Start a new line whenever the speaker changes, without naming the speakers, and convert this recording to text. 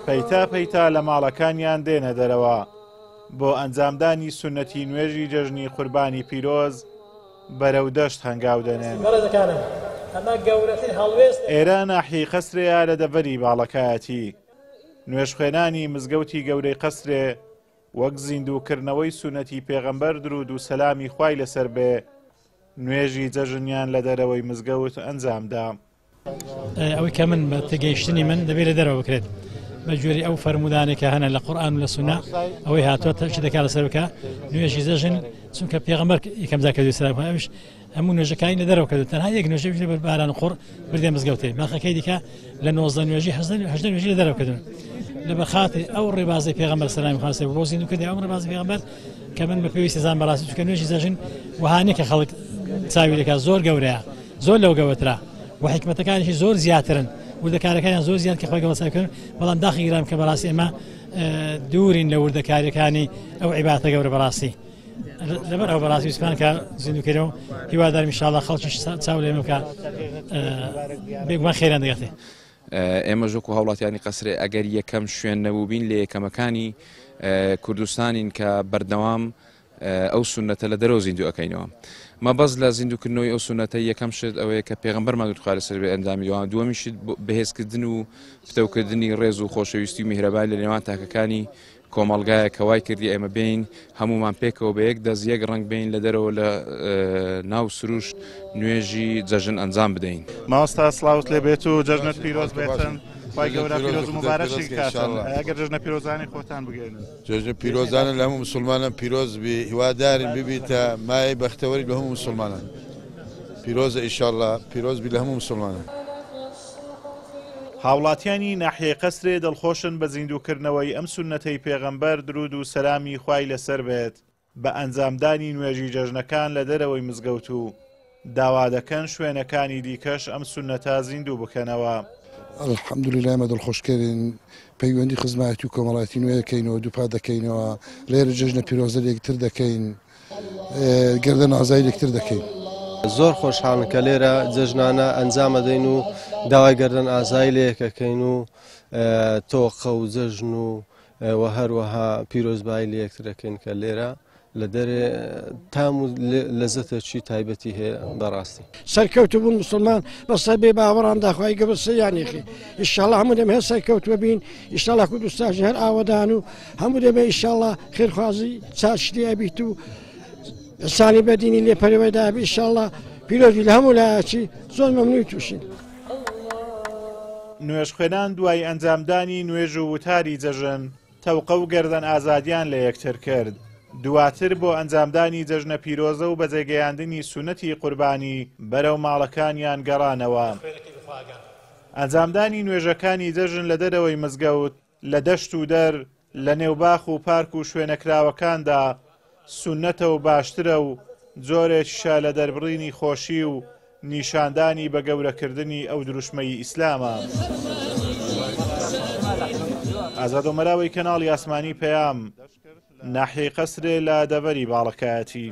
پەیتا پەیتا لە ماڵەکانیان دێنە دەرەوە بۆ ئەنجامدانی سونەتی نوێژی جەژنی قوربانی پیرۆز بەرەو دەشت هەنگاو دەنێن. ئێرە ناحیەی قەسرەیە لە دەڤەری باڵەکایەتی. نوێژخوێنانی مزگەوتی گەورەی قەسرێ وەک زیندووکردنەوەی سونەتی پێغەمبەر درود و سەلامی خوای لەسەر بێ نوێژی جەژنیان لە دەرەوەی مزگەوت ئەنجامدا.
ئەوەی کە من بە تێگەیشتنی من دەبێت لە دەرەوە بکرێت بە جۆری ئەو فەرمودانێکە هەنە لە قورئان و لە سونە ئەوەی هاتووە چ دەکات لەسەر بکە نوێژی جەژن چونکە پێغەمبەر یەکەم جار کردووی سەلام ئەویش هەموو نوێژەکانی لە دەرەوە کردو تەنها یەک نوێژەی بە باران و قوڕ بردێ مزگەوتێ ماخەکەی دیکە لە 19 نوێژی 18 نوێژی لە دەرەوە کردن لە بەخاتێ ئەو ڕێبازی پێغەمبەر سەلامی خوای لەسەر بۆ زیندووکردنی ئەو ڕێبازی پێغەمبەر کە من بە پێویستی زان بەڕاستی چونکە نوێژی جەژن وهانێک کە خەڵک چاوی دەکات زۆر گەورەیە زۆر لەو گەورەترە و حکمەتەکانیشی زۆر زیاترن وردەکاریەکانیان زۆر زیاد کە خۆی گەڵەسەکردن بەڵام داخی گرام کە بەڕاستی ئێمە دوورین لە وردەکاریەکانی ئەو عیبادەتە گەورە بەڕاستی لەبەر ئەو بەڕاستی ویسپان کە زیندووکەرەوە هیوادارم ئینشاڵڵا خەڵکیش چاو لێمە بکە بێگومان خێران دەگاتێ.
ئێمە ژۆک و هاوڵاتیانی قەسرێ ئەگەر یەکەم شوێن نەبووبین لە یەکەمەکانی کوردستانین کە بەردەوام ئەو سونەتە لە دەرەوە زیندوو ئەەکەینەوە. مەبەست لە زیندووکردنەوەی ئەو سونەتە یەکەم شت ئەوەیە کە پێغەمبەرمان خوای لەسەر بێ ئەنجامیەوە دووەمیشت بەهێزکردن و فتەوکردنی ڕێز و خۆشەویستی و میهرەبانی لە نێوان تاکەکانی کۆمەڵگایە کە وای کردی ئێمە بین هەمومان پێکەوە بە یەک دەست یەک ڕنگ بین لە دەرەوە لە ناو سروش نوێژی جەژن ئەنجام بدەین.
ماوەستا سڵاوت لێ بێت و جەژنت پیرۆز بێتن. خی گەورە پیرۆز و مبارەکی کاتن ئەگەر جەژنە پیرۆزانی خۆتان بگەێنن.
جەژنە پیرۆزانە لە هەموو مسلمانان پیرۆز بی هیوادارین ببیتە مای بەختەوەری لە هەموو مسلمانان. پیرۆزە ئیشاڵڵا پیرۆز بی لە هەموو مسلمانان.
هاوڵاتیانی ناحیەی قەسرێ دڵخۆشن بە زیندووکردنەوەی ئەم سونەتەی پێغەمبەر درود و سەلامی خوای لەسەر بێت بە ئەنجامدانی نوێژی جەژنەکان لە دەرەوەی مزگەوت و داوا دەکەن شوێنەکانی دیکەش ئەم سونەتە زیندوو بکەنەوە.
الحەمدولیلا ئێمە دڵخۆشکەرین پەیوەندی خزمەتی و کۆمەڵایەتی نوێ دەکەینەوە دووپات دەکەینەوە لێرە جەژنە پیرۆزە یەکتر دەکەین گردە ئازایی یەکتر دەکەین.
زۆر خۆشحاڵن کە لێرە جەژنانە ئەنجام دەین و داوای گردن ئازایی لە یەکەکەین و تۆقە و جەژن و هەروەها پیرۆزبایی لە یەکترەکەین کە لێرە لە دەرێ تام و لەزەتێکی تایبەتی هەیە بەڕاستی.
سەرکەوتو بوون مسلمان بەسەر بێ باوەڕان داخوای گەبەر سەیانێخی ئیشاڵڵا هەموو دەمە سەرکەوتوە بین ئیشاڵڵا کوردستان هەر ئاوەدان و هەموو دەبێ ئیشاڵڵا خێرخوازی چاشتی ئەبیت و ئەسانی بەدینی لێپەرەوەیدا بێ ئیشاڵڵا پیرۆزی لە هەموو لایەکی زۆر مەمنووی تووشین.
نوێژخوێنان دوای ئەنجامدانی نوێژ و وتاری جەژن تەوقە و گەردەن ئازادیان لە یەکتر کرد. دواتر بۆ ئەنجامدانی جەژنە پیرۆزە و بەجێگەیاندنی سونەتی قوربانی بەرەو ماڵەکانیان گەڕانەوە. ئەنجامدانی نوێژەکانی جەژن لە دەرەوەی مزگەوت لە دەشت و دەر لە نێوباخ و پارک و شوێنەکراوەکاندا سونەتە و باشترە و جۆرێکیشە لە دەربڕینی خۆشی و نیشاندانی بە گەورەکردنی ئەو دروشمەی ئیسلامە. ئازادۆمەراوی کەناڵی ئاسمانی پەیام ناحیەی قەسرێ لە دەڤەری باڵەکایەتی.